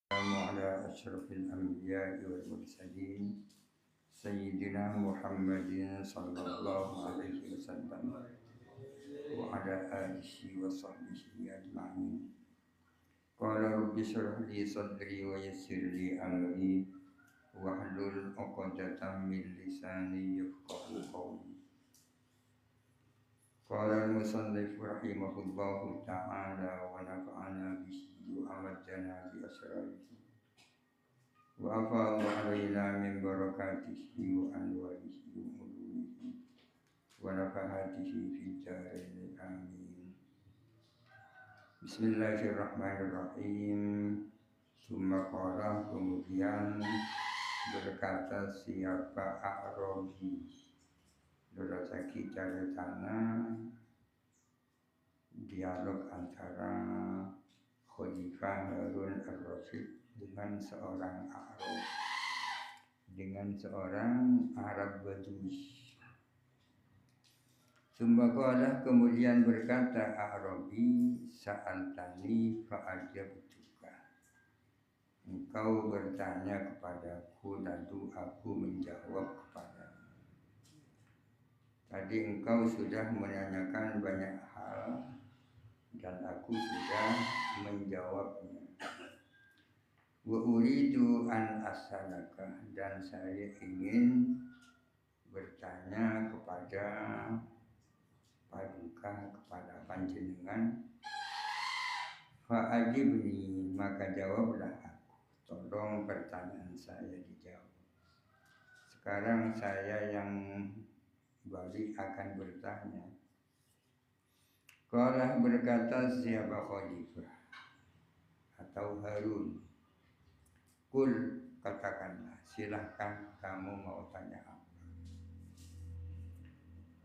على أشرف الأنبياء والمرسلين سيدنا محمد صلى الله عليه وسلم وعلى آله وصحبه أجمعين. قال رب اشرح لي صدري ويسر لي أمري واحلل عقدة من لساني يفقهوا قولي. قال المصنف رحمه الله تعالى ونفعنا به وأمدنا بأسراره وأفاض علينا من بركاته وأنواره وعلومه ونفحاته في الدارين آمين. بسم الله الرحمن الرحيم. ثم قال kemudian berkata siapa A'rabi Durasaki Caretana dialog antara Khalifah Harun ar-Rasyid dengan seorang Arab Badui. Sumbaqalah kemudian berkata A'rabi sa'altani fa'ajabtuka. Engkau bertanya kepadaku lalu aku menjawab kepadamu. Tadi engkau sudah menanyakan banyak hal dan aku sudah menjawabnya. Wa uridu an as'alaka, dan saya ingin bertanya kepada paduka, kepada panjenengan. Fa'ajibni, maka jawablah aku. Tolong pertanyaan saya dijawab. Sekarang saya yang balik akan bertanya. Qala berkata siapa Khalifah atau Harun. Kul, katakanlah, silahkan kamu mau tanya apa.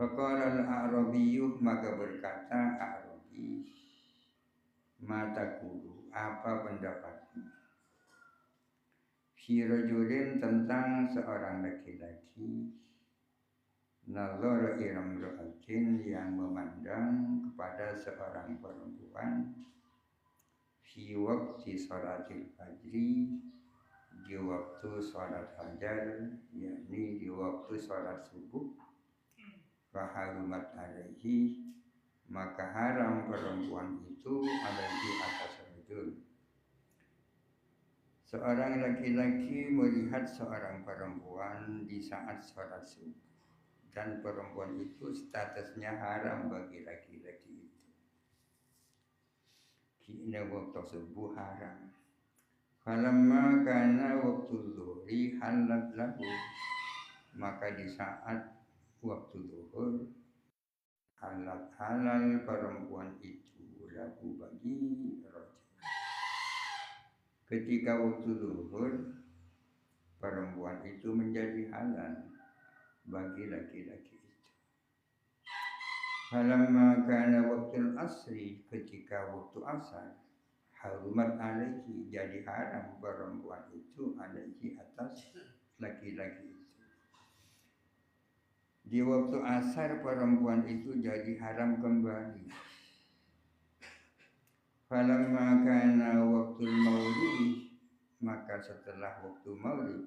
Faqala al-A'rabiyyu, maka berkata A'rabi, mataku, apa pendapatmu? Fi rajulin, tentang seorang laki-laki, nazara ila imra'atin, yang memandang kepada seorang perempuan, fi waqti sholatil fajri, di waktu sholat fajar, yakni di waktu sholat subuh. Faharumat alaihi, maka haram perempuan itu alaihi atas rajul. Seorang laki-laki melihat seorang perempuan di saat sholat subuh, dan perempuan itu statusnya haram bagi laki-laki itu. Kina waktu subuh haram. Falamma kana waktu zuhri halat lahu, maka di saat waktu zuhur halal perempuan itu lahu bagi rajul. Ketika waktu zuhur perempuan itu menjadi halal bagi laki-laki itu. Falamma kana waktu asri, ketika waktu asar, harumat alaihi, jadi haram perempuan itu alaihi atas laki-laki itu. Di waktu asar perempuan itu jadi haram kembali. Falamma kana waktu maulid, maka setelah waktu maulid,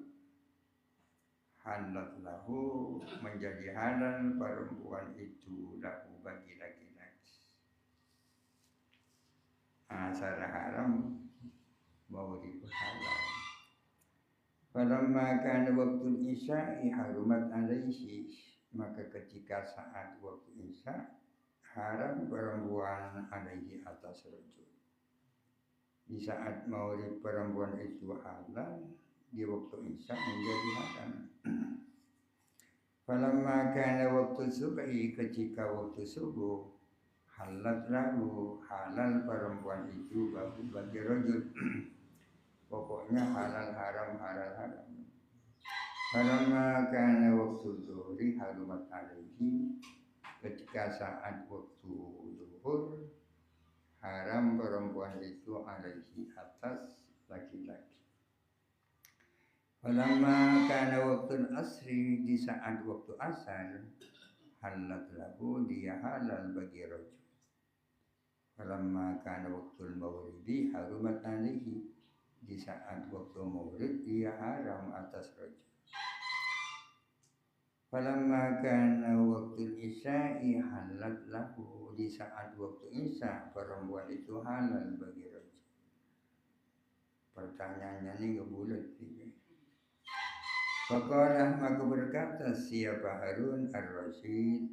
halat lahu, menjadi halal perempuan itu lahu bagi laki-laki. Asar haram, maulid halal. Falamma kana waktu isya'i harumat alaihi, maka ketika saat waktu isya haram perempuan alaihi atas rajul. Di saat maulid perempuan itu halal, di waktu isya menjadi haram. Falamma kana waktu subhi, ketika waktu subuh, halat lahu, halal perempuan itu bagi rajul. Pokoknya halal haram, halal haram. Falamma kana waktu zuhri harumat alaihi, ketika saat waktu zuhur haram perempuan itu alaihi atas laki-laki. Falamma kana waktu asri, di saat waktu asar, halat lahu, dia halal bagi rajul. Falamma kana waktu maghribi harumat alaihi, di di saat waktu maulid dia haram atas rajul. Falamma kana waktu isya'i halat lahu, di saat waktu isya perempuan itu halal bagi rajul. Pertanyaannya ini gak bulat sih. Faqala maka berkata siapa Harun ar-Rasyid,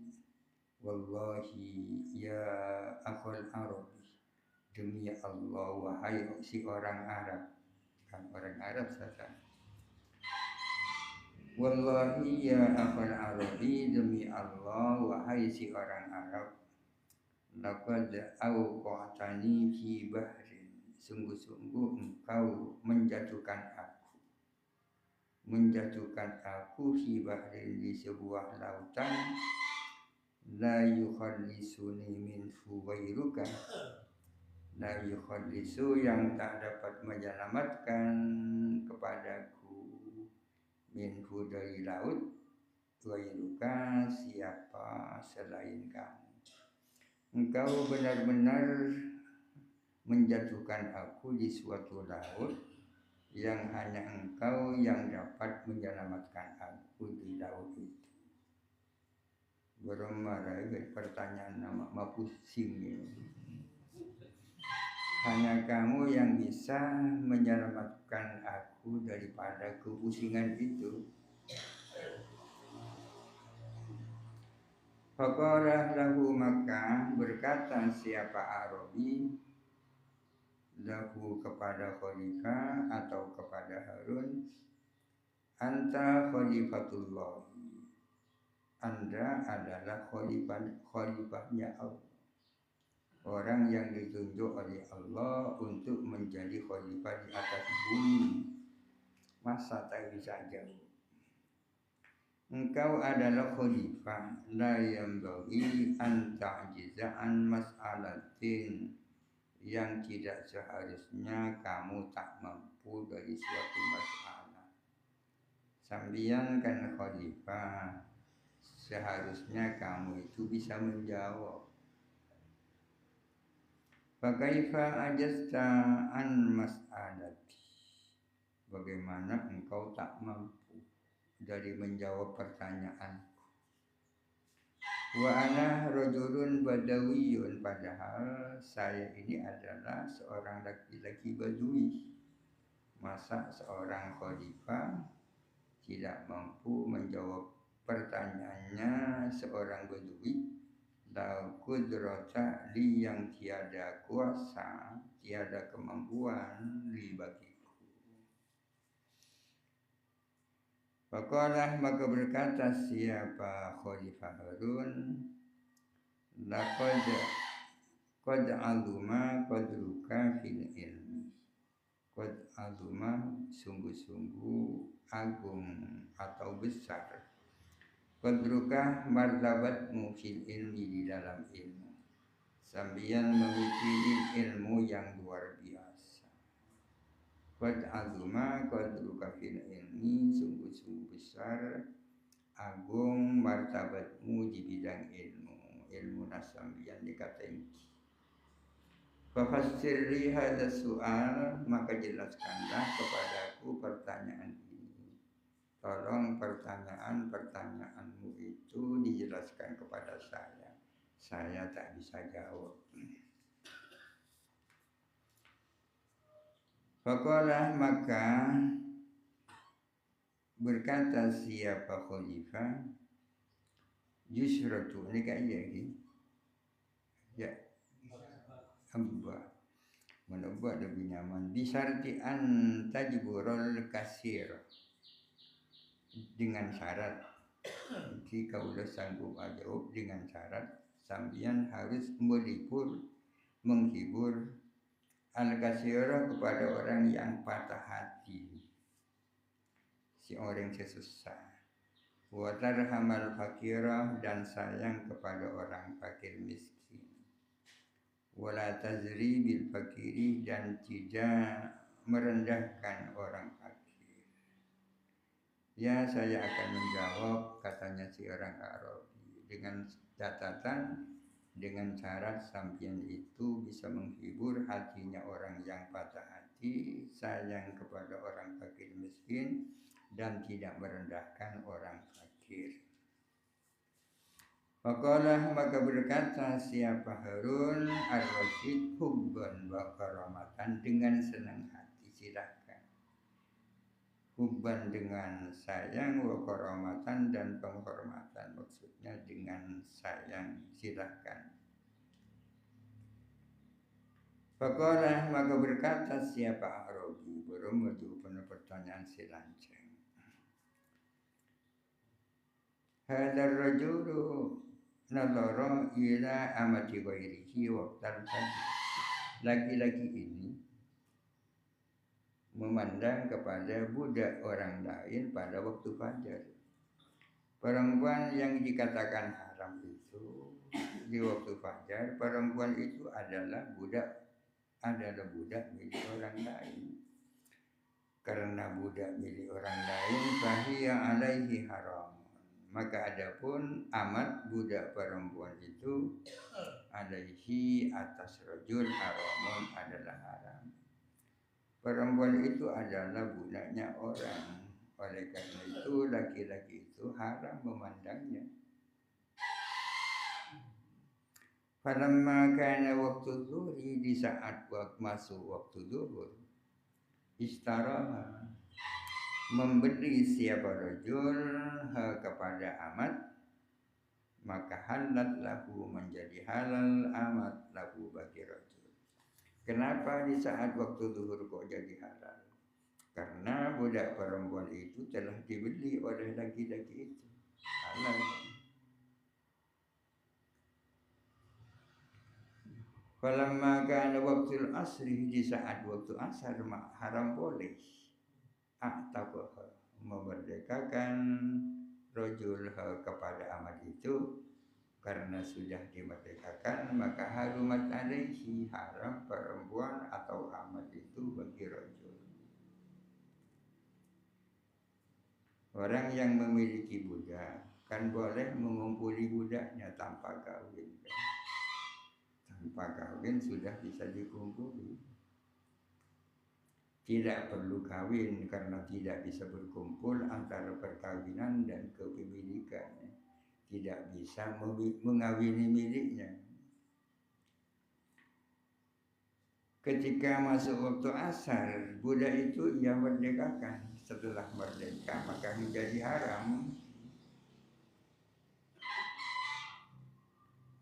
wallahi ya akhul Arabi, demi Allah wahai si orang Arab, kan orang Arab saja. Wallahi ya akhul Arabi, demi Allah wahai si orang Arab, laqad awqatani fi bahrin, sungguh-sungguh engkau menjatuhkan aku fi bahrin, di sebuah lautan, la yukhallisuni minhu ghairuka, la yukhallisu yang tak dapat menyelamatkan kepadaku, minhu dari laut, ghairuka siapa selain kamu. Engkau benar-benar menjatuhkan aku di suatu laut yang hanya engkau yang dapat menyelamatkan aku di laut itu. Bermarah pertanyaan nama pusing ini. Hanya kamu yang bisa menyelamatkan aku daripada kepusingan itu. Faqala lahu, maka berkata siapa Arabi lahu kepada Khalifah atau kepada Harun, anta khalifatullah, Anda adalah khalifahnya Allah, orang yang ditunjuk oleh Allah untuk menjadi khalifah di atas bumi. Masa tak bisa jauh. Engkau adalah khalifah, la yambaghi an ta'jiza an mas'alatin, yang tidak seharusnya kamu tak mampu dari suatu masalah. Sambian kan khalifah, seharusnya kamu itu bisa menjawab. Fakaifa ajasta an mas'alati, bagaimana engkau tak mampu dari menjawab pertanyaanku. Wa ana rajulun badawiyun, padahal saya ini adalah seorang laki-laki badui. Masa seorang khalifah tidak mampu menjawab pertanyaannya seorang badui? La qudrata li, yang tiada kuasa, tiada kemampuan li bagiku. Faqalah maka berkata siapa Khalifah Harun, laqad azuma qadruka fil ilmi, qad azuma sungguh-sungguh agung atau besar, qadruka martabatmu fil ilmi di dalam ilmu, sambian memiliki ilmu yang luar biasa. Qad azuma qadruka fil ilmi, sungguh-sungguh besar agung martabatmu di bidang ilmu nasambian dikatain. Fafassir li hadza su'al, maka jelaskanlah kepadaku pertanyaan ini. Tolong pertanyaanmu itu dijelaskan kepada saya. Saya tak bisa jawab. Faqalah maka berkata siapa Khalifah, yusratu, ini kaya ini ya menubah lebih nyaman, bisarti an tajburul kasir, dengan syarat jika udah sanggup jawab, dengan syarat sambian harus menghibur al-kasira kepada orang yang patah hati, si orang sesusah, wa tarhamal fakirah, dan sayang kepada orang fakir miskin, wala tazri bil fakiri, dan tidak merendahkan orang fakir. Ya, saya akan menjawab, katanya si orang Arabi, dengan catatan, dengan syarat sampian itu bisa menghibur hatinya orang yang patah hati. hati, sayang kepada orang fakir miskin, dan tidak merendahkan orang fakir. Faqalah, maka berkata siapa Harun ar-Rasyid, hubban wa karamatan, dengan senang hati, silahkan. Hubban dengan sayang, wa karamatan dan penghormatan, maksudnya dengan sayang, silahkan. Faqalah, maka berkata siapa Arabi, belum menjawab pertanyaan si lanceng. Hadar rajulu nadhara ila amati ghairihi waqtal fajr. Laki-laki ini memandang kepada budak orang lain pada waktu fajar. Perempuan yang dikatakan haram itu di waktu fajar, perempuan itu adalah budak milik orang lain. Karena budak milik orang lain, fahiya alaihi haram. Maka adapun amat budak perempuan itu alaihi atas rajul haramun, adalah haram. Perempuan itu adalah budaknya orang. Oleh karena itu laki-laki itu haram memandangnya. Falamma kana waktu zuhri, di saat masuk waktu zuhur, istaraha, memberi siapa rajul kepada amat, maka halat lahu, menjadi halal amat lahu bagi rajul. Kenapa di saat waktu zuhur kok jadi halal? Karena budak perempuan itu telah dibeli oleh laki-laki itu, halal. Falamma kana waktu asri, di saat waktu asar, haram boleh a'taqaha, memerdekakan rajul kepada amat itu. Karena sudah dimerdekakan, maka harumat alaihi, haram perempuan atau amat itu bagi rajul. Orang yang memiliki budak kan boleh mengumpuli budaknya tanpa kawin. Tanpa kawin sudah bisa dikumpuli. Tidak perlu kawin karena tidak bisa berkumpul antara perkawinan dan kepemilikan. Tidak bisa mengawini miliknya. Ketika masuk waktu asar, budak itu ia merdekakan. Setelah merdeka maka menjadi haram.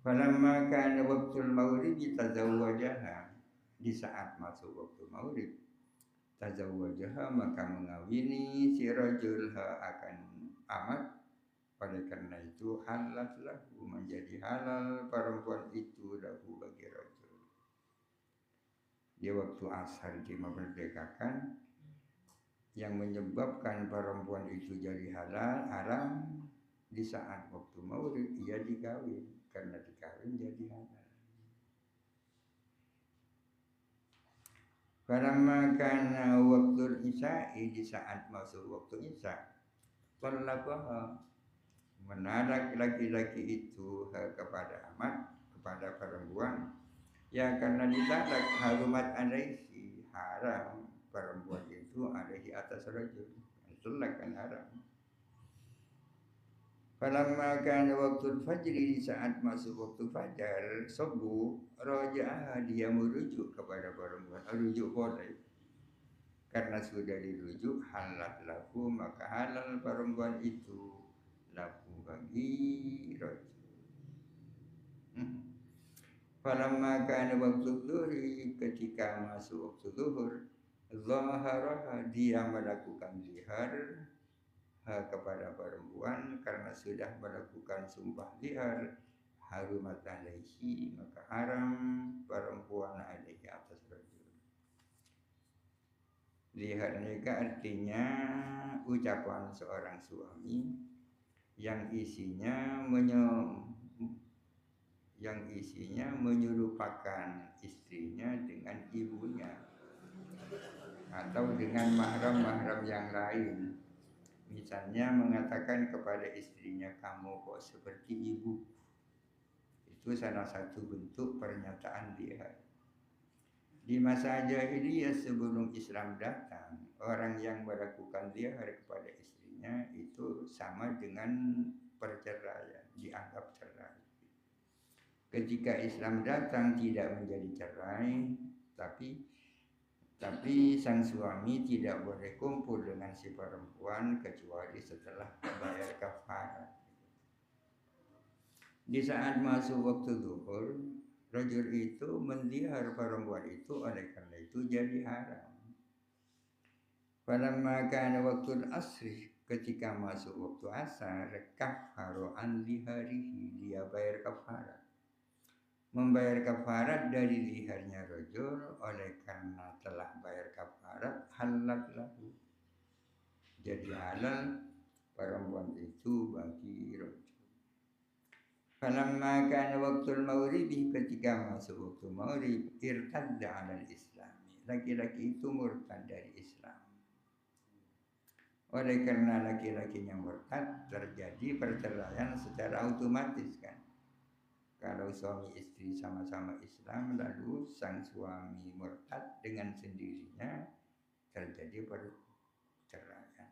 Falamma kana waktul maghrib tazawwajaha, di saat masuk waktu maghrib, tazawwajaha, maka mengawini si rajul akan amat. Oleh karena itu halal lahu, menjadi halal perempuan itu lahu bagi rajul. Di waktu asar dimerdekakan, yang menyebabkan perempuan itu jadi halal haram di saat waktu maghrib ia dikawin. Karena dikawin jadi halal. Falamma kana waktu isya'i, di saat masuk waktu isya, talaqaha, menarik laki-laki itu kepada amat, kepada perempuan. Ya karena ditalak, harumat alaihi, haram perempuan itu alaihi atas rajul. Itulah kan haram. Falamma kana waktu fajri, di saat masuk waktu fajar, subuh, raja'ah, dia merujuk kepada perempuan. Rujuk boleh. Karena sudah dirujuk, halal lahu, maka halal perempuan itu lahu bagi rajul. Falamma kana waktu zuhri, ketika masuk waktu zuhur, zaharaha, dia melakukan zihar kepada perempuan. Karena sudah melakukan sumpah zihar, harumat alaihi, maka haram perempuan alaihi atas rajul. Zihar nikah artinya ucapan seorang suami yang isinya menyerupakan istrinya dengan ibunya atau dengan mahram-mahram yang lain. Misalnya mengatakan kepada istrinya, kamu kok seperti ibu. Itu salah satu bentuk pernyataan zihar. Di masa jahiliyah sebelum Islam datang, orang yang melakukan zihar kepada istrinya itu sama dengan perceraian, dianggap cerai. Ketika Islam datang tidak menjadi cerai, tapi sang suami tidak boleh kumpul dengan si perempuan kecuali setelah membayar kafarat. Di saat masuk waktu zuhur, rajul itu mendihar perempuan itu, oleh karena itu jadi haram. Falamma kana waktu asri, ketika masuk waktu asar, kafaru an diharihi, dia bayar kafarat. Membayar kafarat dari diharnya rajul, oleh karena telah bayar kafarat, halal lahu. Jadi halal perempuan itu bagi rajul. Falamma kana waktul maghribi, ketika masuk waktu maghrib, irtadda 'alal islami, laki-laki itu murtad dari Islam. Oleh karena laki-lakinya murtad, terjadi perceraian secara otomatis kan. Kalau suami istri sama-sama Islam, lalu sang suami murtad, dengan sendirinya terjadi perceraian.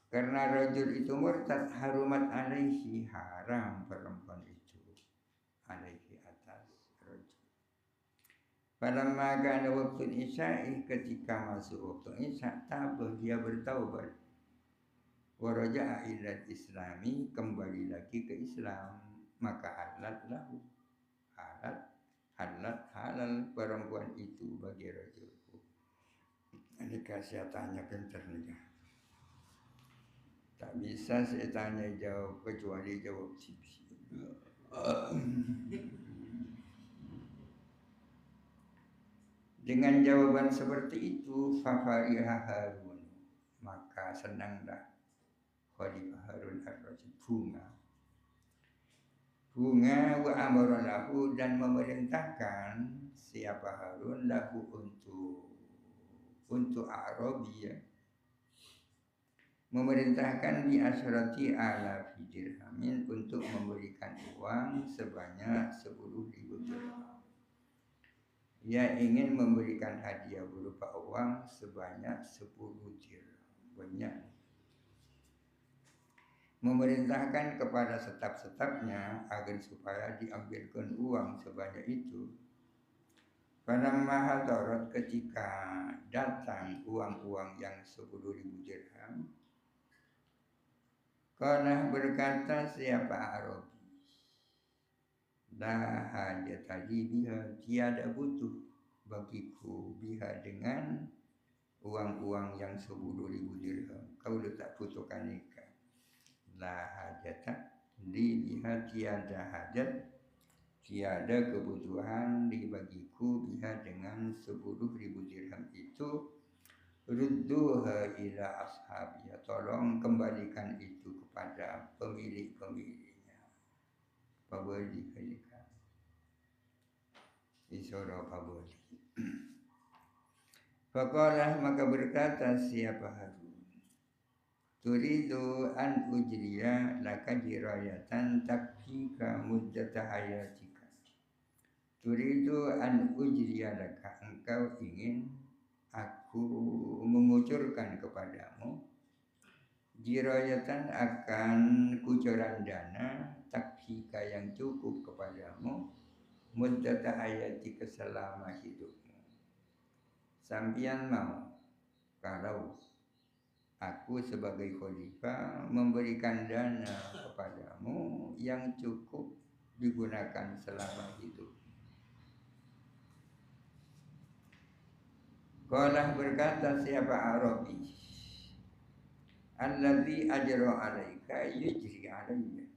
Karena rajul itu murtad, harumat alaihi, haram perempuan itu alaihi atas rajul. Falamma kana waktu isya'i, ketika masuk waktu isya, tabah, dia bertaubat. Waraja'a ilal islami, kembali lagi ke Islam, maka halat lahu, halal perempuan itu bagi rajul. Ini saya tanya pinter nih. Tak bisa saya tanya jawab kecuali jawab sipsi. Dengan jawaban seperti itu, fafariha Harun, maka senanglah Khalifah Harun ar-Rasyid bunga wa amara lahu, dan memerintahkan siapa Harun lahu untuk Arabi, ya, memerintahkan di asyrati ala dirhamin, untuk memberikan uang sebanyak 10.000 dirham. Ia ingin memberikan hadiah berupa uang sebanyak 10 dirham. Banyak. Memerintahkan kepada setap-setapnya agar supaya diambilkan uang sebanyak itu. Falamma hadarat, ketika datang uang-uang yang 10.000 dirham, qala, berkata siapa Arabi, la hajata li biha, tiada butuh bagiku biha, dengan uang-uang yang 10.000 dirham. Kau tak butuhkan nikah. La hajata li biha, tiada hajat, tiada kebutuhan li bagiku biha, dengan 10.000 dirham itu. Rudduha ila ashabiya, tolong kembalikan itu kepada pemilik-pemiliknya. Pabali kalikan isoro pabali. Faqalah, maka berkata siapa Harun, turidu an ujriya laka jirayatan takfika muddata hayatika. Turidu an ujriya laka, engkau ingin aku mengucurkan kepadamu jirayatan, akan kucuran dana, takfika, yang cukup kepadamu, muddata hayati, selama hidupmu. Sampian mau kalau aku sebagai khalifah memberikan dana kepadamu yang cukup digunakan selama hidup. Qala, berkata siapa Arabi, alladzi ajra 'alaika yujri 'alayya.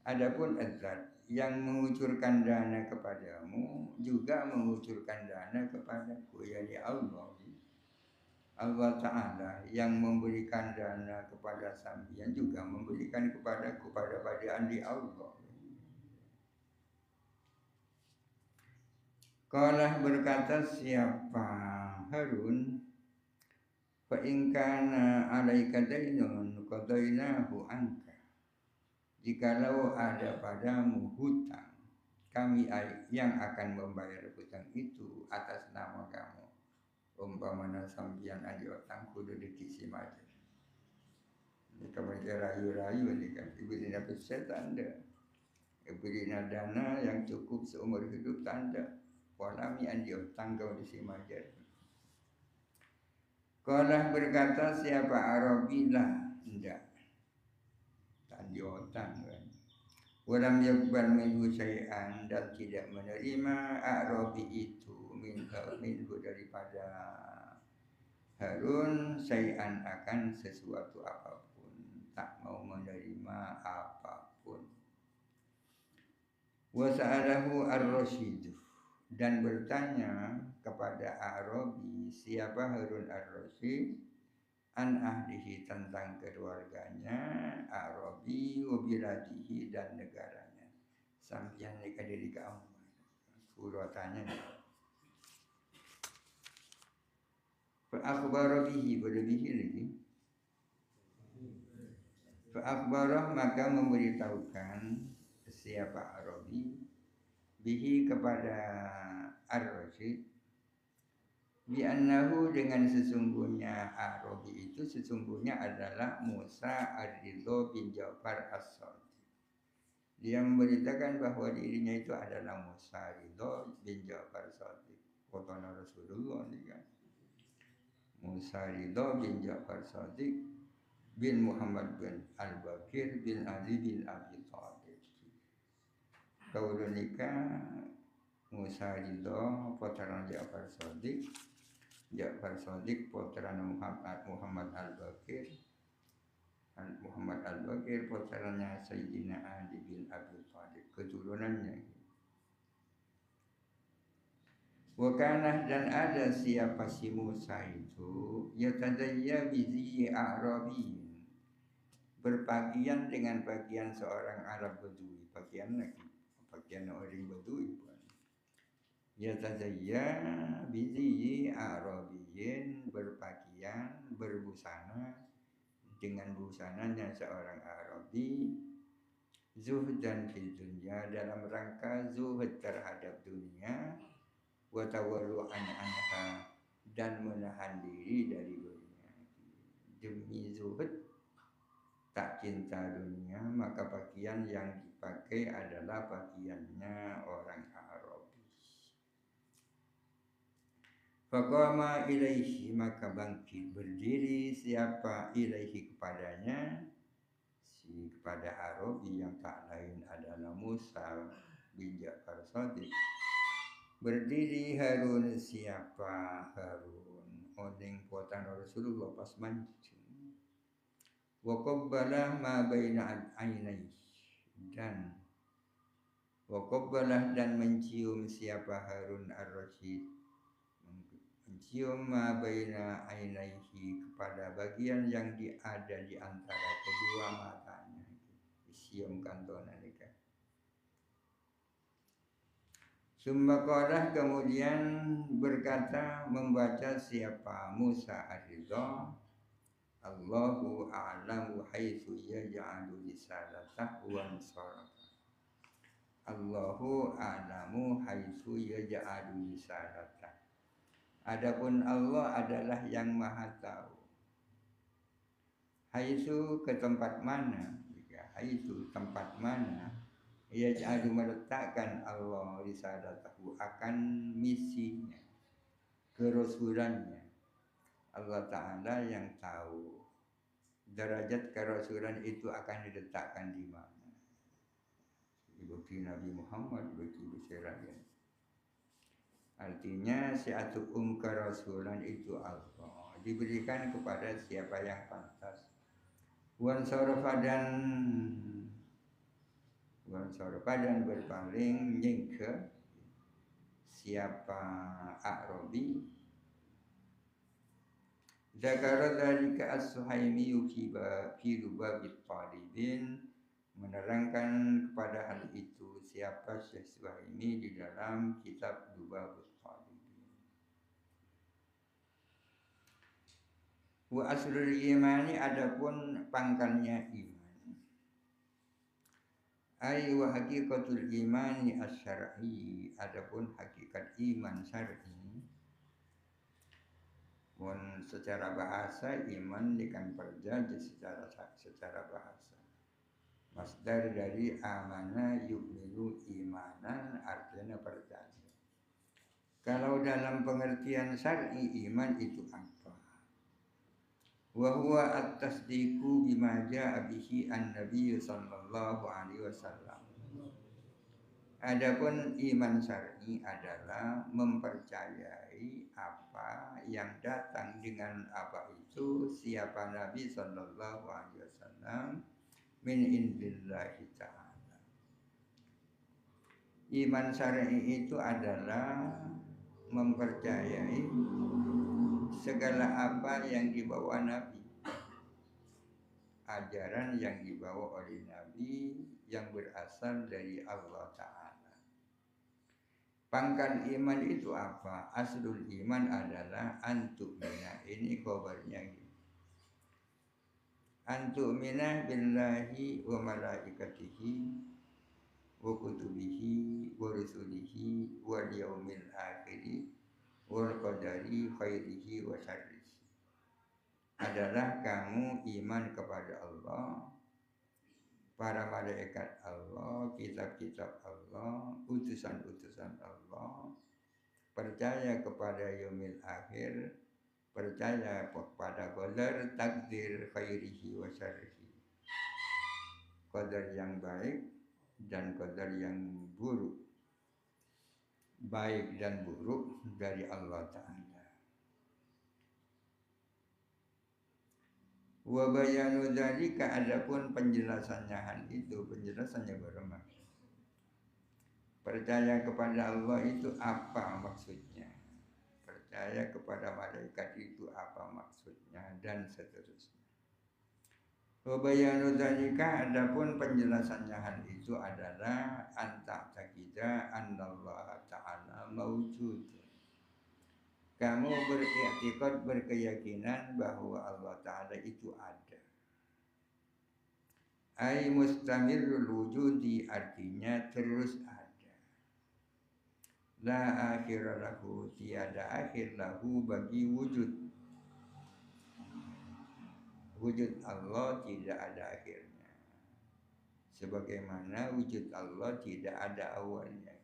Adapun azat yang mengucurkan dana kepadamu juga mengucurkan dana kepadaku, yakni Allah Ta'ala yang memberikan dana kepada sambian juga memberikan kepadaku, pada andi Allah. Qala, berkata siapa Harun, fa in kana 'alaika dainun qadainahu anka, jikalau ada padamu hutang, kami yang akan membayar hutang itu atas nama kamu. Umpamana sampian adi utang kudu dikisi maja. Ini kamu rayu-rayu ini kan ibu dina peset tanda. Ibu dina dana yang cukup seumur hidup tanda. Walami adi utang kau dikisi maja. Qalah berkata siapa Arabi lah tidak. Tadi utang kan. Walam yakbal minhu syai'an dan tidak menerima Arabi itu minhu daripada Harun syai'an akan sesuatu apapun, tak mau menerima apapun. Wa sa'alahu ar-Rasyid dan bertanya kepada Arabi siapa Harun ar-Rasyid an ahlihi tentang keluarganya Arabi wa biladihi dan negaranya. Sampian nikah diri kamu urutannya. Fa akhbara bihi berlebihi lagi. Fa akhbara maka memberitahukan siapa Arabi bihi kepada Ar-Rasyid bi annahu dengan sesungguhnya Arabi itu sesungguhnya adalah Musa Ar-Ridho bin Ja'far As-Shadiq. Dia memberitakan bahwa dirinya itu adalah Musa Ridho bin Ja'far As-Shadiq. Kotona Rasulullah ini kan. Musa Ridho bin Ja'far As-Shadiq bin Muhammad bin Al-Bakir bin Ali bin Abi Thalib. Kaulun nikah Musa Ridho putra Ja'far As-Shadiq. Ja'far Shadiq putra Muhammad Al-Bakir. Muhammad Al-Bakir putranya Sayyidina Ali bin Abi Thalib, keturunannya. Wakanah dan ada siapa si Musa itu yatadayya bizi Arabi berpakaian dengan pakaian seorang Arab Badui, pakaian orang Badui. Yatadayya bizi Arabiyin berpakaian berbusana dengan busananya seorang Arabi zuhdan fil dunya dalam rangka zuhud terhadap dunia wa tawarru'an anha dan menahan diri dari dunia. Demi zuhud tak cinta dunia maka pakaian yang dipakai adalah pakaiannya orang Arabi. Faqama ilaihi maka bangkit berdiri siapa ilaihi kepadanya kepada Arabi yang tak lain adalah Musa bin Ja'far Shadiq. Berdiri Harun siapa Harun odeng puatan Rasulullah pas mancing. Wa qabbala ma baina ainaihi dan wa qabbalah dan mencium siapa Harun ar-Rasyid mencium ma baina ainaihi kepada bagian yang ada di antara kedua matanya. Disium kantona nikah. Sumbaqalah kemudian berkata membaca siapa Musa Ar-Ridho Allahu a'lamu haitsu yaj'alu risalatahu wa nasarahu. Allahu a'lamu haitsu yaj'alu risalatahu. Adapun Allah adalah yang maha tahu. Haitsu ke tempat mana? Haitsu tempat mana? Ia ja'alu meletakkan Allah risalatahu akan misinya, kerasulannya. Allah Ta'ala yang tahu derajat kerasulan itu akan diletakkan di mana. Bukti Nabi Muhammad, bukti Rasul. Artinya si'atu kerasulan itu Allah diberikan kepada siapa yang pantas. Wan sorofa dan berpaling nyingke siapa Arabi. Zakara dzalika as-Suhaimi fi Lubabit Talibin menerangkan kepada hal itu siapa Syekh Suhaimi di dalam kitab Lubabit Talibin. Wa aslul imani adapun pangkalnya iman. Ai wa haqiqatul imani asy-syar'i, adapun hakikat iman syar'i mun secara bahasa iman ikan perja secara bahasa. Masdar dari amana yu'minu imanan artinya percaya. Kalau dalam pengertian syar'i iman itu apa? Wa huwa at-tasdiqu bima jaa'a bihi an-nabiy sallallahu alaihi wasallam. Adapun iman syar'i adalah mempercayai apa yang datang dengan apa itu siapa Nabi sallallahu alaihi wasallam min indillahi ta'ala. Iman syar'i itu adalah mempercayai segala apa yang dibawa Nabi, ajaran yang dibawa oleh Nabi yang berasal dari Allah Ta'ala. Pangkat iman itu apa? Aslul iman adalah antu'mina. Ini khabarnya. Antu'mina billahi wa malaikatihi wa kutubihi wa rusulihi wal yaumil akhiri wal qadari khairihi wa syarrihi. Adalah kamu iman kepada Allah, para malaikat Allah, kitab-kitab Allah, utusan-utusan Allah, percaya kepada yaumil akhir, percaya kepada qadar takdir khairihi wa syarrihi, qadar yang baik dan qadar yang buruk, baik dan buruk dari Allah Ta'ala. Wa bayanu dzalika, adapun penjelasannya hal itu, penjelasannya bermakna percaya kepada Allah itu apa maksudnya, percaya kepada malaikat itu apa maksudnya, dan seterusnya. Wa bayanu dzalika, adapun penjelasannya hal itu adalah anta taqida annallaha ta'ala mawjud. Kamu beriktikad, berkeyakinan bahwa Allah Ta'ala itu ada. Ai mustamirul wujudi, artinya terus ada. La akhir lahu, tiada akhir lahu bagi wujud. Wujud Allah tidak ada akhirnya. Sebagaimana wujud Allah tidak ada awalnya.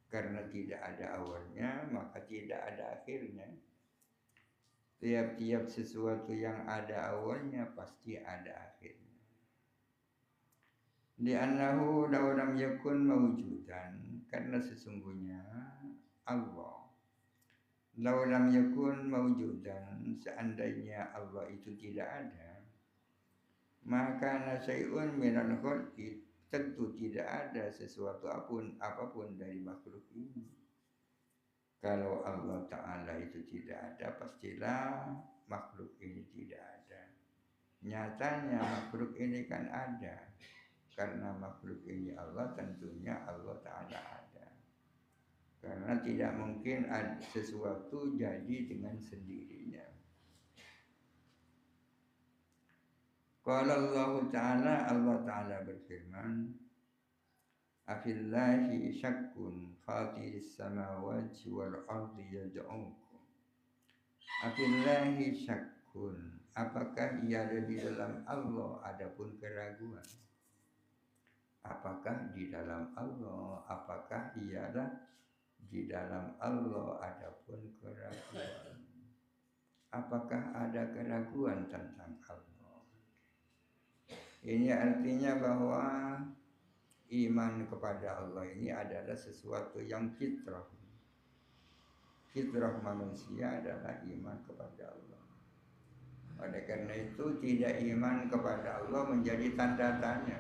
Karena tidak ada awalnya, maka tidak ada akhirnya. Tiap-tiap sesuatu yang ada awalnya pasti ada akhirnya. Li'annahu law lam yakun mawjudan, karena sesungguhnya Allah law lam yakun mawjudan, seandainya Allah itu tidak ada, maka nasyai'un minal khalqi, tentu tidak ada sesuatu apapun dari makhluk ini. Kalau Allah Ta'ala itu tidak ada, pastilah makhluk ini tidak ada. Nyatanya makhluk ini kan ada. Karena makhluk ini Allah, tentunya Allah Ta'ala ada. Karena tidak mungkin ada sesuatu jadi dengan sendirinya. Qala Allah Ta'ala, Allah Ta'ala berfirman, afillahi syakkun fatiris samawati wal ardi yad'ukum. Afillahi syakkun, apakah ia ada di dalam Allah adapun keraguan? Apakah di dalam Allah, apakah ialah di dalam Allah adapun keraguan? Apakah ada keraguan tentang Allah? Ini artinya bahwa iman kepada Allah ini adalah sesuatu yang fitrah. Fitrah manusia adalah iman kepada Allah. Oleh karena itu tidak iman kepada Allah menjadi tanda tanya.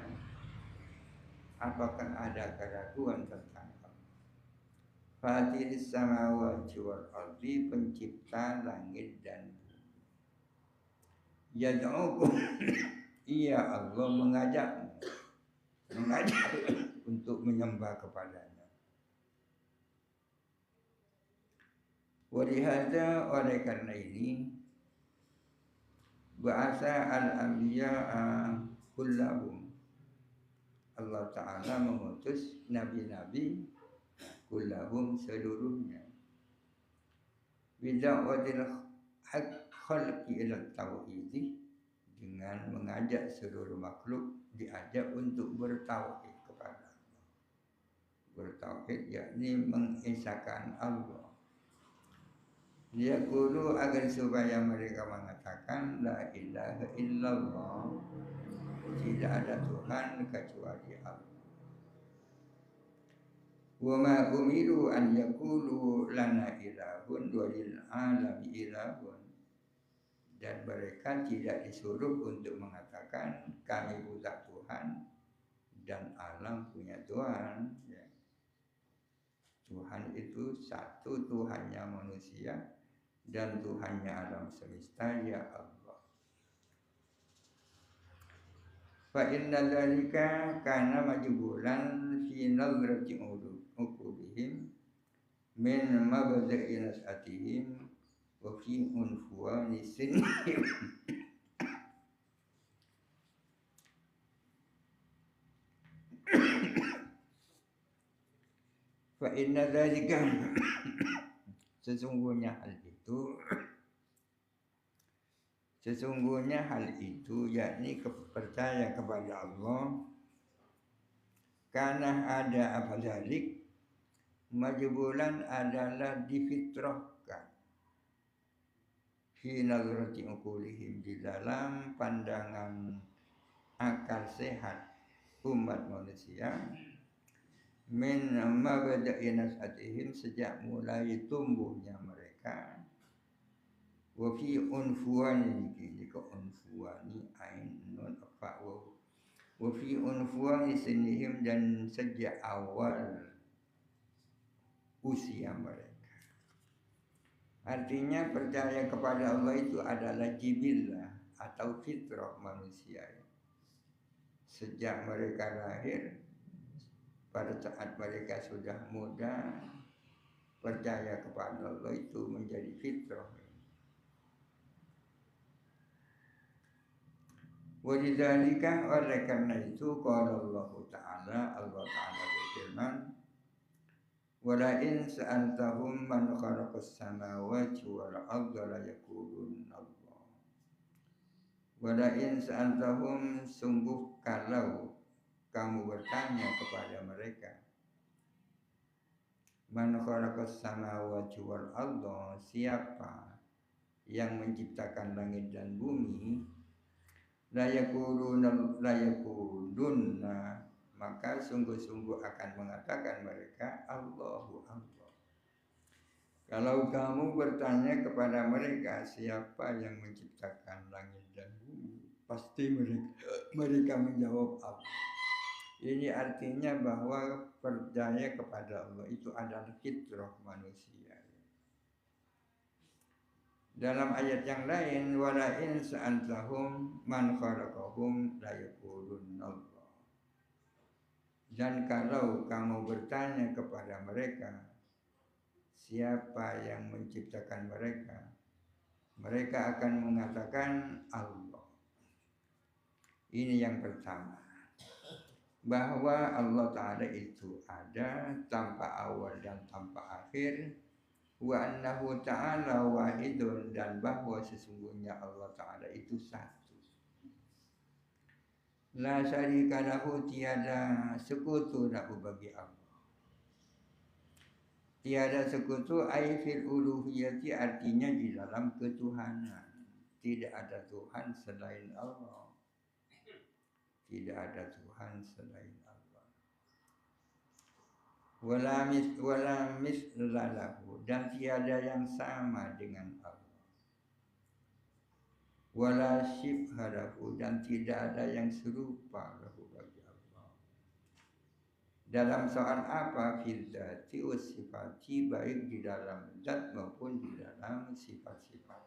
Apakah ada keraguan tentang Allah? Fatiris samawati wal ardi, pencipta langit dan bumi. Yad'ukum, iya Allah mengajak untuk menyembah kepadanya. Walihada, oleh karena ini, bahasa al-anbiya'a kullahum, Allah Ta'ala mengutus nabi-nabi kullahum seluruhnya bida'watil khalqi ila tauhidi, dengan mengajak seluruh makhluk diajak untuk bertauhid kepada Allah. Bertauhid yakni mengesahkan Allah. Dia guru agar supaya mereka mengatakan la ilaha illallah, tidak ada Tuhan kecuali Allah. Wa ma umiru an yaqulu lana ilahun wa lil alami ilahun, dan mereka tidak disuruh untuk mengatakan kami punya Tuhan dan alam punya Tuhan. Ya. Tuhan itu satu, Tuhannya manusia dan Tuhannya alam semesta, ya Allah. Fa inna dzalika kana majbulan fi nazrati uqubihim min mabda'i nas'atihim wa fi unfuwani sinihim. Fa inna dzalika, sesungguhnya hal itu yakni percaya kepada Allah, karena ada apa dzalik, majbulan adalah difitrahkan fi nazrati uqulihim, di dalam pandangan akal sehat umat manusia, min mabda'i nas'atihim, sejak mulai tumbuhnya mereka, wa fi unfuwani, jika unfuwani ain nun fa wa fi unfuwani sinihim, dan sejak awal usia mereka. Artinya percaya kepada Allah itu adalah jibillah atau fitrah manusia. Sejak mereka lahir, pada saat mereka sudah muda, percaya kepada Allah itu menjadi fitrah. Walidzalika, oleh karena itu, qala Allah Ta'ala berfirman, wala in sa'altahum man khalaqas samawati wal arda la yaqulunna Allah. Wala in sa'altahum, sungguh kalau kamu bertanya kepada mereka, man khalaqas samawati wal arda, siapa yang menciptakan langit dan bumi, la yaqulunna, maka sungguh-sungguh akan mengatakan mereka Allahu Allah. Kalau kamu bertanya kepada mereka siapa yang menciptakan langit dan bumi, pasti mereka menjawab Allah. Ini artinya bahwa percaya kepada Allah itu adalah fitrah manusia. Dalam ayat yang lain, wala in sa'altahum man khalaqahum la yaqulunna Allah. Dan kalau kamu bertanya kepada mereka siapa yang menciptakan mereka, mereka akan mengatakan Allah. Ini yang pertama, bahwa Allah Ta'ala itu ada tanpa awal dan tanpa akhir, wa annahu ta'ala wahidun, dan bahwa sesungguhnya Allah Ta'ala itu satu. La syarika lahu, tiada sekutu lahu bagi Allah. Tiada sekutu ai fil uluhiyati, artinya di dalam ketuhanan. Tidak ada Tuhan selain Allah. Tidak ada Tuhan selain Allah. Wala misla lahu, dan tiada yang sama dengan Allah. Wala syibha lahu, dan tidak ada yang serupa lahu bagi Allah. Dalam soal apa? Fil dzati wa sifati, baik di dalam zat maupun di dalam sifat-sifat.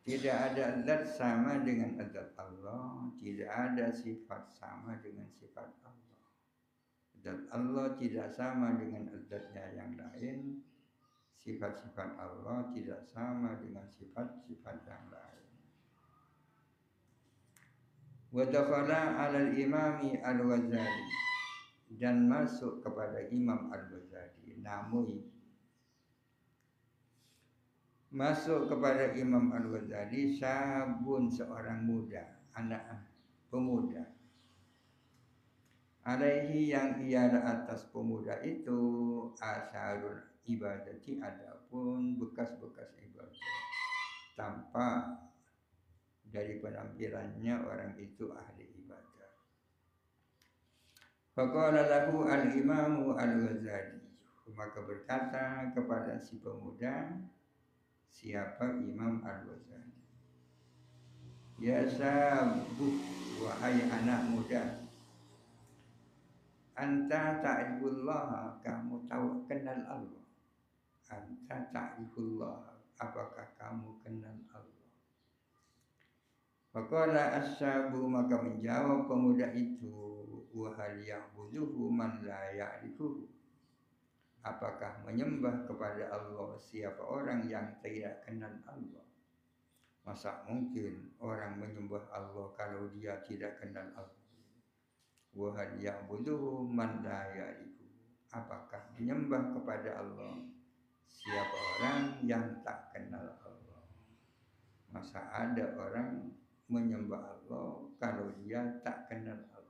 Tidak ada zat sama dengan zat Allah, tidak ada sifat sama dengan sifat Allah. Zat Allah tidak sama dengan zatnya yang lain, sifat-sifat Allah tidak sama dengan sifat-sifat yang lain. Wa dakhala 'ala al-imami al-Ghazali, dan masuk kepada Imam Al-Ghazali. Masuk kepada Imam Al-Ghazali sabun, seorang muda, anak pemuda. Alaihi, yang ia atas pemuda itu, asarul ibadati, adapun bekas-bekas ibadah. Tampak dari penampilannya orang itu ahli ibadah. Faqala lahu al-imamu al-Ghazali, maka berkata kepada si pemuda, siapa Imam Al-Ghazali, ya sabuh, wahai anak muda, anta ta'rifullah, kamu tahu kenal Allah. Anta ta'rifullah, apakah kamu kenal Allah? Faqala as-sabu, maka menjawab pemuda itu, wa hal ya'buduhu man la ya'rifuhu, apakah menyembah kepada Allah siapa orang yang tidak kenal Allah? Masa mungkin orang menyembah Allah kalau dia tidak kenal Allah? Wa hal ya'buduhu man la ya'rifuhu, apakah menyembah kepada Allah siapa orang yang tak kenal Allah? Masa ada orang menyembah Allah kalau dia tak kenal Allah?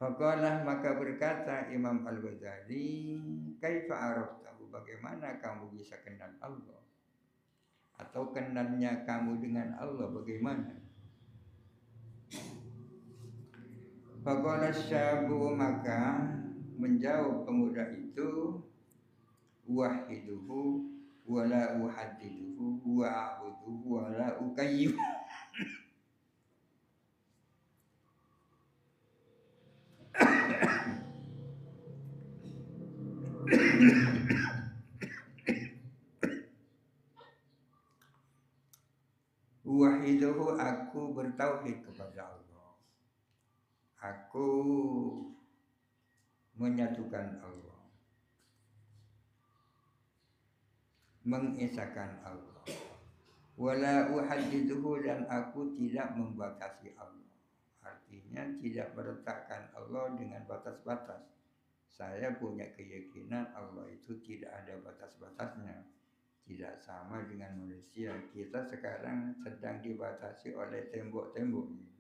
Faqalah, maka berkata Imam Al-Ghazali, kaifa araftahu, bagaimana kamu bisa kenal Allah? Atau kenalnya kamu dengan Allah bagaimana? Faqala syabu, maka menjawab pemuda itu, wahiduhu wala uhaddiduhu wa a'buduhu wala ukayyif. Wahiduhu, aku bertauhid kepada Allah, aku menyatukan Allah, mengesahkan Allah. Wala uhaddiduhu, dan aku tidak membatasi Allah. Artinya tidak meletakkan Allah dengan batas-batas. Saya punya keyakinan Allah itu tidak ada batas-batasnya. Tidak sama dengan manusia. Kita sekarang sedang dibatasi oleh tembok-tembok ini.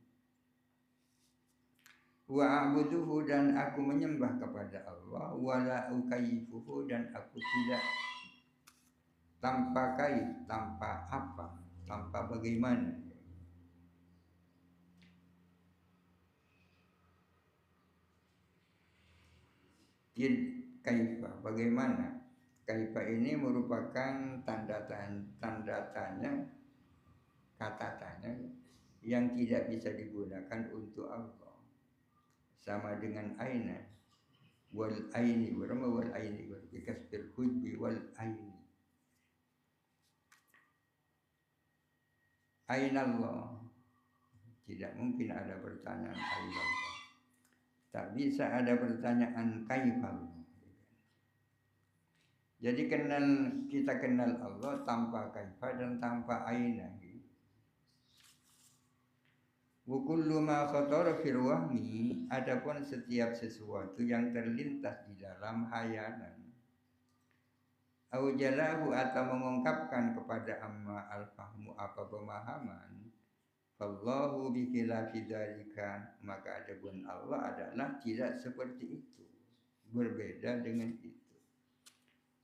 Wa a'buduhu, dan aku menyembah kepada Allah. Wala ukayyifuhu, dan aku tidak tanpa kait, tanpa apa, tanpa bagaimana. Kaifa, bagaimana? Kaifa ini merupakan tanda tanya, kata tanya yang tidak bisa digunakan untuk Allah. Sama dengan aina, wal aini, berama wal aini, bikasbil hujbi wal aini. Aina Allah, tidak mungkin ada pertanyaan aina Allah. Tak bisa ada pertanyaan kaifa Allah. Jadi kita kenal Allah tanpa kaifa dan tanpa aina. Wa kullu ma khatara fil wahmi, adapun setiap sesuatu yang terlintas di dalam hayalan, au jalahu, atau mengungkapkan kepada amma al-fahmu, apa pemahaman, fallahu bi khilafi dzalika, maka adapun Allah adalah tidak seperti itu, berbeda dengan itu.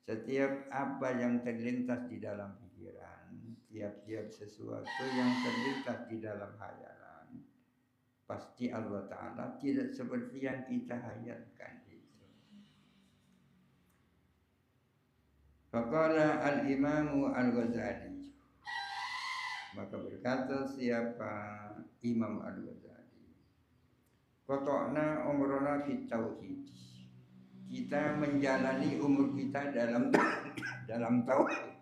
Setiap apa yang terlintas di dalam pikiran, tiap-tiap sesuatu yang terlintas di dalam hayalan, pasti Allah Ta'ala tidak seperti yang kita hayalkan itu. Faqala al-imamu al-Ghazali, maka berkata siapa Imam Al-Ghazali, qata'na umrana fit tauhid, kita menjalani umur kita dalam tauhid.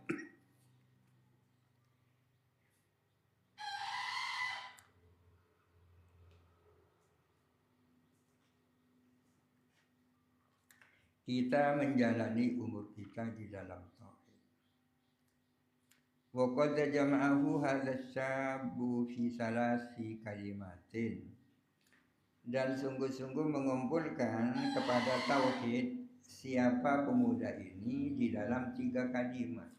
Kita menjalani umur kita di dalam tauhid. Wa qad jama'ahu hadza syabbu fi salasi kalimatin. Dan sungguh-sungguh mengumpulkan kepada tauhid siapa pemuda ini di dalam 3 kalimat.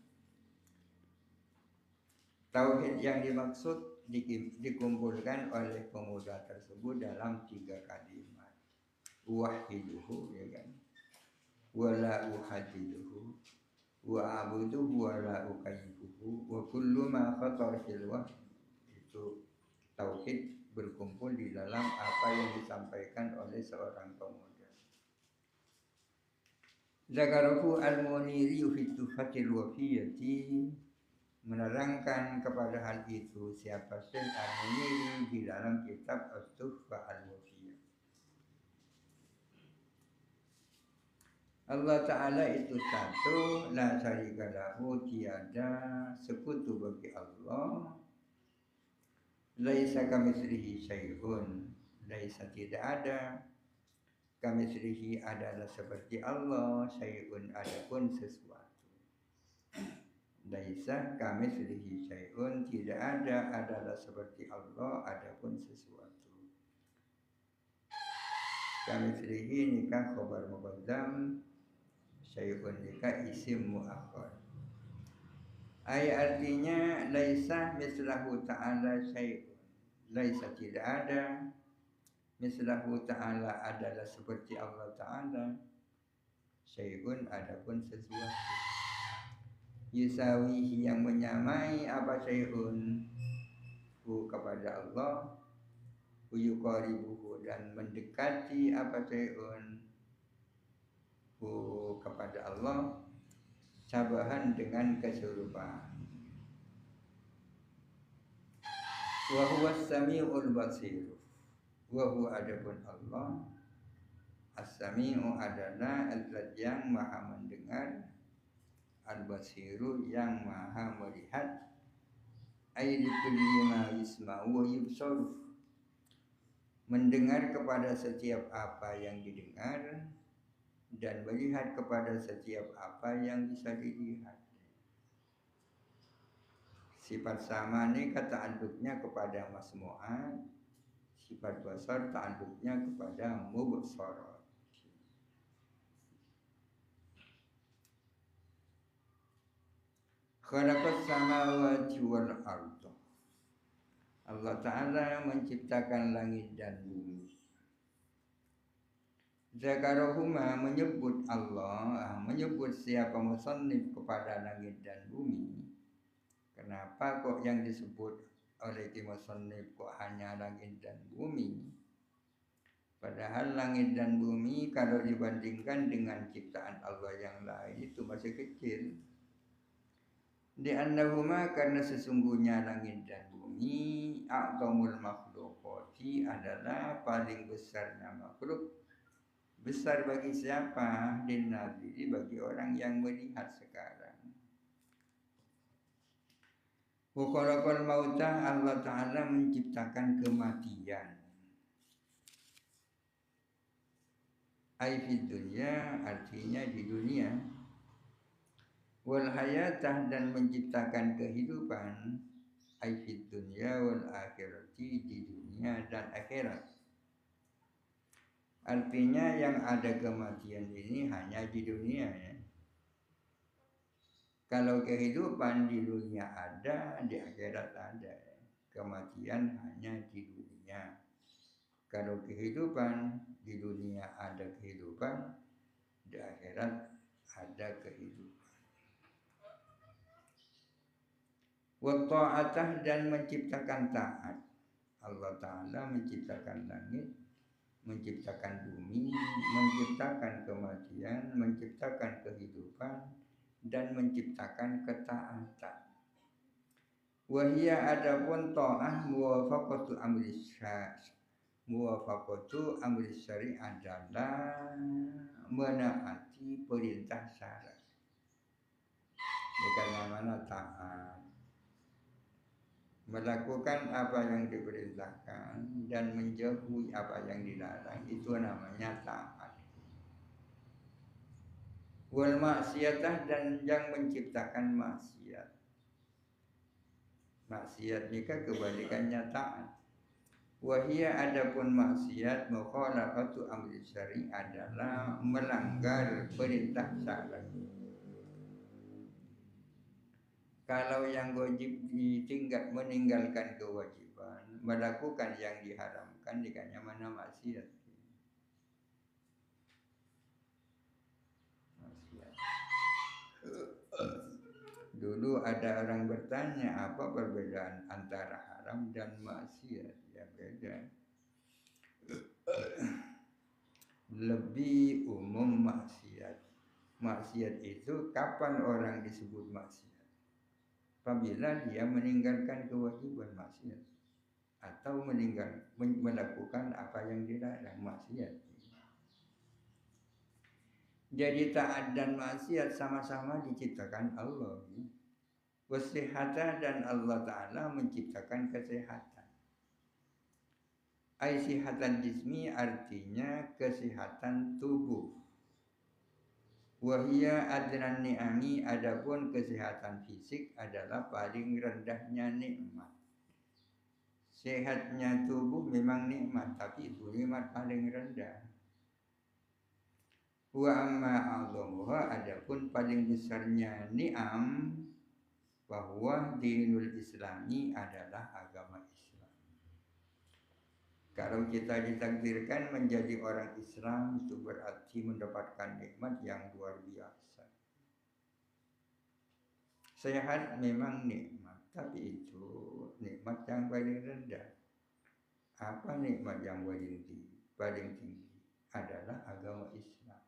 Tauhid yang dimaksud dikumpulkan oleh pemuda tersebut dalam 3 kalimat. Wahiduhu, ya kan? Wala uhadiduhu wa abuduhu wala ukayyibuhu wa kullu ma khatar fil wahyi. Itu tauhid berkumpul di dalam apa yang disampaikan oleh seorang pemuda. Zakarahu al-Muniri fi Tuhfatil Wafiyati, menerangkan kepada hal itu siapa Syekh al-Muniri di dalam kitab At-Tuhfah al-Wafiyah. Allah Ta'ala itu satu, la syarika lahu, tiada sekutu bagi Allah. Laisa kamitslihi syai'un, laisa tidak ada, kamitslihi adalah seperti Allah, syai'un adapun sesuatu. Laisa kamitslihi syai'un, tidak ada adalah seperti Allah adapun sesuatu. Kamitslihi nikah khabar muqaddam, syai'un nikah isim muakhar. Artinya laisa mislahu ta'ala syai'un, laisa tidak ada, mislahu ta'ala adalah seperti Allah Ta'ala, syai'un adapun sesuatu. Yusawihi yang menyamai apa syai'un hu kepada Allah, yuqaribuhu dan mendekati apa syai'un hu kepada Allah, sabahan dengan keserupaan. Wa huwa as-sami'ul basir. Wa huwa adapun Allah as-sami'u adalah zat yang maha mendengar, al-basiru yang maha melihat, ay likulli ma yasma'u wa yubsar, mendengar kepada setiap apa yang didengar dan melihat kepada setiap apa yang bisa dilihat. Sifat sama ini ta'alluqnya kepada masmu'at, sifat basar ta'alluqnya kepada mubsarat. Khalaqas samawati wal ardh. Allah Ta'ala menciptakan langit dan bumi. Zakarahuma menyebut Allah, menyebut siapa musannif kepada langit dan bumi. Kenapa kok yang disebut oleh musannif kok hanya langit dan bumi? Padahal langit dan bumi kalau dibandingkan dengan ciptaan Allah yang lain itu masih kecil. Di annahuma, karena sesungguhnya langit dan bumi a'dhamul makhluqati adalah paling besarnya makhluk. Besar bagi siapa? Din-nadiri, bagi orang yang melihat sekarang. Wa khalaqal mauta, Allah Ta'ala menciptakan kematian. Ai fid dunya, artinya di dunia. Wal hayatah, dan menciptakan kehidupan. Ai fid dunya wal akhirati, di dunia dan akhirat. Artinya yang ada kematian ini hanya di dunia, ya. Kalau kehidupan di dunia ada, di akhirat ada. Kematian hanya di dunia. Kalau kehidupan di dunia ada kehidupan, di akhirat ada kehidupan. Wa ta'atah, dan menciptakan taat. Allah Ta'ala menciptakan langit, menciptakan bumi, menciptakan kematian, menciptakan kehidupan, dan menciptakan ketaatan. Wahia adapun ta'ah muwafaqatu amri syari', muwafaqatu amri syari' adalah menaati perintah syara'. Bagaimana taat? Melakukan apa yang diperintahkan dan menjauhi apa yang dilarang, itu namanya taat. Wal maksiatah, dan yang menciptakan maksiat. Maksiat nikah kebalikannya taat. Wahia adapun maksiat mukhalafatu amri syari adalah melanggar perintah syara. Kalau yang wajib ditinggal meninggalkan kewajiban, melakukan yang diharamkan dikanya mana maksiat. Dulu ada orang bertanya apa perbedaan antara haram dan maksiat. Ya beda. Lebih umum maksiat. Maksiat itu kapan orang disebut maksiat? Apabila dia meninggalkan kewajiban maksiat atau melakukan apa yang dilarang maksiat. Jadi taat dan maksiat sama-sama diciptakan Allah. Wasihata dan Allah Ta'ala menciptakan kesehatan. Aisihatan jismi artinya kesehatan tubuh. Wahia adnan ni'ami adapun kesehatan fisik adalah paling rendahnya nikmat. Sehatnya tubuh memang nikmat, tapi itu nikmat paling rendah. Wa amma a'zamuha adapun paling besarnya ni'am bahwa dinul islami adalah agama Islam. Kalau kita ditakdirkan menjadi orang Islam itu berarti mendapatkan nikmat yang luar biasa. Sehat memang nikmat, tapi itu nikmat yang paling rendah. Apa nikmat yang paling tinggi? Paling tinggi adalah agama Islam.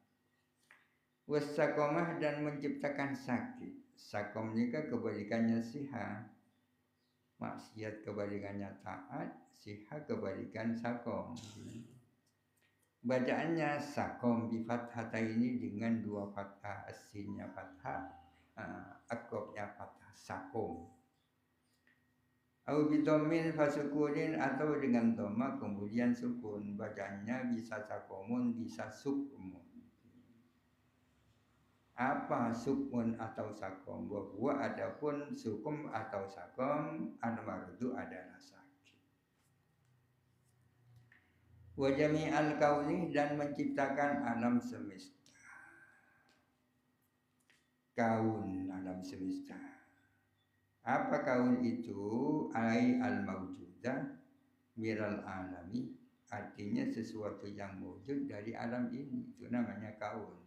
Wasakomah dan menciptakan sakit. Sakom nikah kebalikannya siha. Maksiat kebalikannya taat, siha kebalikan sakom. Bacaannya sakom bi fathata ini dengan dua fathah, asinnya fathah, akobnya fathah, sakom. Au bidomil fasukunin atau dengan doma kemudian sukun. Bacaannya bisa sakomun, bisa sukmun. Apa sukun atau sakom? Bahwa adapun sukum atau sakom al-mardu adalah sakit. Wa jami'al kauni dan menciptakan alam semesta. Kaun alam semesta. Apa kaun itu? Ai al-mawjudah miral alami. Artinya sesuatu yang wujud dari alam ini. Itu namanya kaun.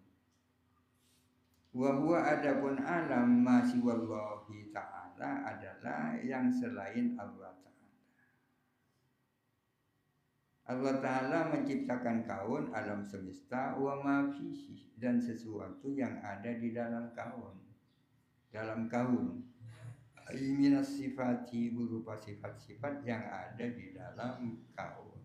Wa huwa adapun alam ma siwallahi ta'ala adalah yang selain Allah Ta'ala. Allah Ta'ala menciptakan kaun alam semesta wa ma fihi dan sesuatu yang ada di dalam kaun. Dalam kaun. Minas sifati berupa sifat-sifat yang ada di dalam kaun.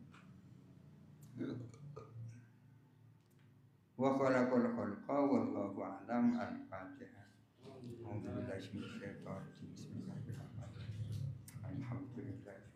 Wa khalaqal khalqa wallahu a'lam. Al-Fatihah. Bismillahirrahmanirrahim. Alhamdulillah.